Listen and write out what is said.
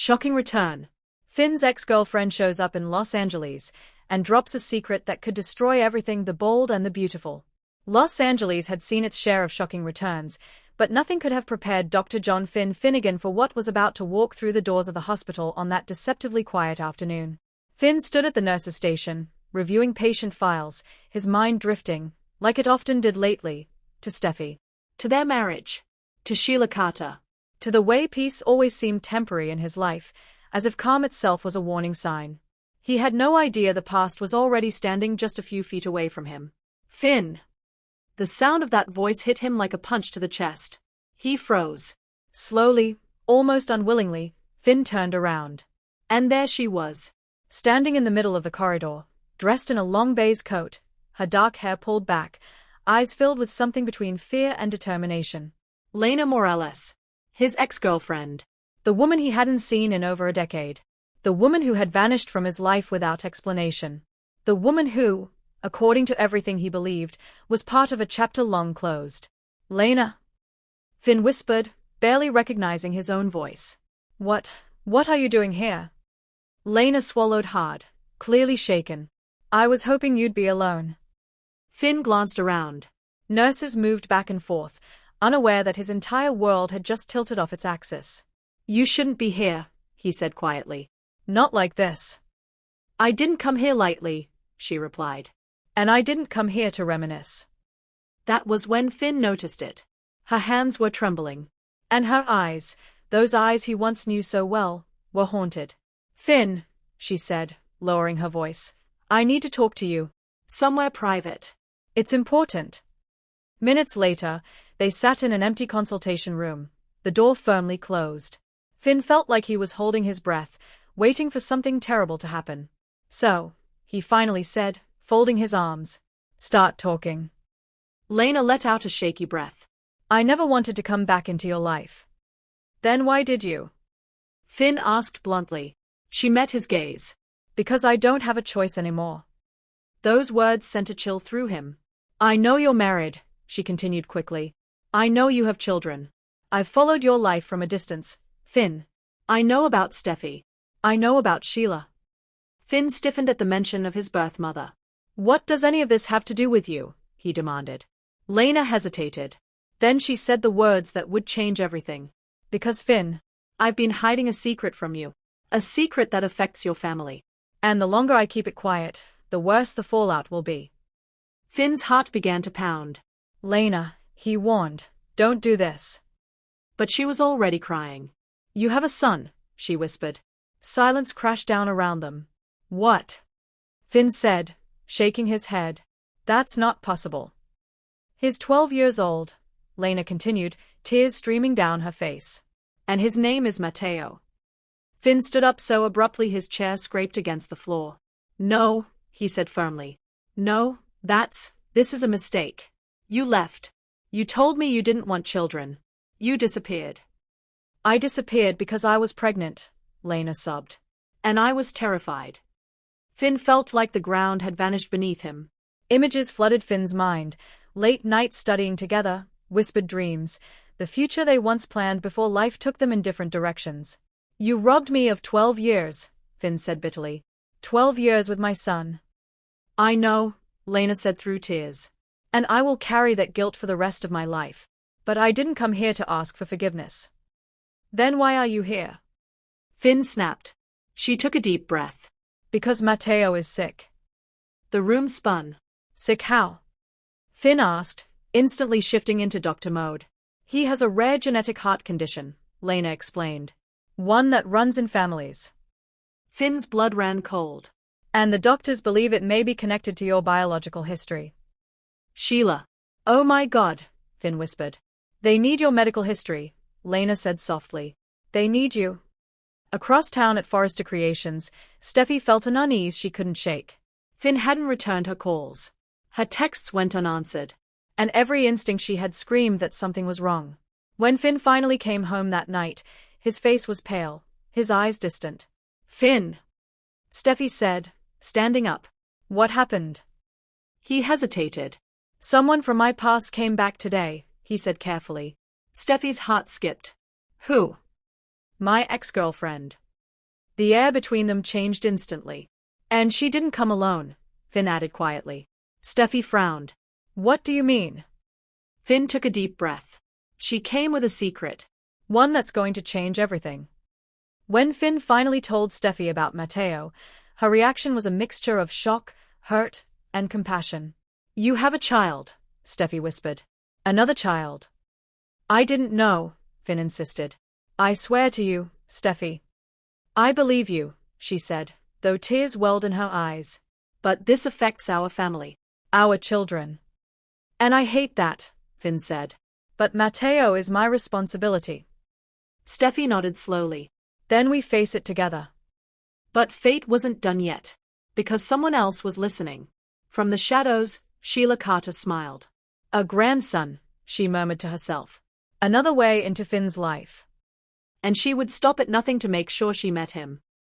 Shocking return. Finn's ex-girlfriend shows up in Los Angeles and drops a secret that could destroy everything the bold and the beautiful. Los Angeles had seen its share of shocking returns, but nothing could have prepared Dr. John Finn Finnegan for what was about to walk through the doors of the hospital on that deceptively quiet afternoon. Finn stood at the nurse's station, reviewing patient files, his mind drifting, like it often did lately, to Steffi. To their marriage. To Sheila Carter. To the way peace always seemed temporary in his life, as if calm itself was a warning sign. He had no idea the past was already standing just a few feet away from him. Finn! The sound of that voice hit him like a punch to the chest. He froze. Slowly, almost unwillingly, Finn turned around. And there she was. Standing in the middle of the corridor, dressed in a long baize coat, her dark hair pulled back, eyes filled with something between fear and determination. Lena Morales. His ex-girlfriend. The woman he hadn't seen in over a decade. The woman who had vanished from his life without explanation. The woman who, according to everything he believed, was part of a chapter long closed. Lena. Finn whispered, barely recognizing his own voice. What are you doing here? Lena swallowed hard, clearly shaken. I was hoping you'd be alone. Finn glanced around. Nurses moved back and forth, unaware that his entire world had just tilted off its axis. You shouldn't be here, he said quietly. Not like this. I didn't come here lightly, she replied. And I didn't come here to reminisce. That was when Finn noticed it. Her hands were trembling. And her eyes, those eyes he once knew so well, were haunted. Finn, she said, lowering her voice. I need to talk to you. Somewhere private. It's important. Minutes later, they sat in an empty consultation room, the door firmly closed. Finn felt like he was holding his breath, waiting for something terrible to happen. So, he finally said, folding his arms. Start talking. Lena let out a shaky breath. I never wanted to come back into your life. Then why did you? Finn asked bluntly. She met his gaze. Because I don't have a choice anymore. Those words sent a chill through him. I know you're married, she continued quickly. I know you have children. I've followed your life from a distance, Finn. I know about Steffi. I know about Sheila. Finn stiffened at the mention of his birth mother. What does any of this have to do with you? He demanded. Lena hesitated. Then she said the words that would change everything. Because Finn, I've been hiding a secret from you. A secret that affects your family. And the longer I keep it quiet, the worse the fallout will be. Finn's heart began to pound. Lena, he warned, don't do this. But she was already crying. You have a son, she whispered. Silence crashed down around them. What? Finn said, shaking his head. That's not possible. He's 12 years old, Lena continued, tears streaming down her face. And his name is Mateo. Finn stood up so abruptly his chair scraped against the floor. No, he said firmly. No, this is a mistake. You left. You told me you didn't want children. You disappeared. I disappeared because I was pregnant, Lena sobbed. And I was terrified. Finn felt like the ground had vanished beneath him. Images flooded Finn's mind, late nights studying together, whispered dreams, the future they once planned before life took them in different directions. You robbed me of 12 years, Finn said bitterly. 12 years with my son. I know, Lena said through tears. And I will carry that guilt for the rest of my life. But I didn't come here to ask for forgiveness. Then why are you here? Finn snapped. She took a deep breath. Because Mateo is sick. The room spun. Sick how? Finn asked, instantly shifting into doctor mode. He has a rare genetic heart condition, Lena explained. One that runs in families. Finn's blood ran cold. And the doctors believe it may be connected to your biological history. Sheila. Oh my God, Finn whispered. They need your medical history, Lena said softly. They need you. Across town at Forrester Creations, Steffi felt an unease she couldn't shake. Finn hadn't returned her calls. Her texts went unanswered. And every instinct she had screamed that something was wrong. When Finn finally came home that night, his face was pale, his eyes distant. Finn, Steffi said, standing up. What happened? He hesitated. Someone from my past came back today, he said carefully. Steffi's heart skipped. Who? My ex-girlfriend. The air between them changed instantly. And she didn't come alone, Finn added quietly. Steffi frowned. What do you mean? Finn took a deep breath. She came with a secret. One that's going to change everything. When Finn finally told Steffi about Matteo, her reaction was a mixture of shock, hurt, and compassion. You have a child, Steffi whispered. Another child. I didn't know, Finn insisted. I swear to you, Steffi. I believe you, she said, though tears welled in her eyes. But this affects our family. Our children. And I hate that, Finn said. But Matteo is my responsibility. Steffi nodded slowly. Then we face it together. But fate wasn't done yet. Because someone else was listening. From the shadows, Sheila Carter smiled. A grandson, she murmured to herself. Another way into Finn's life. And she would stop at nothing to make sure she met him.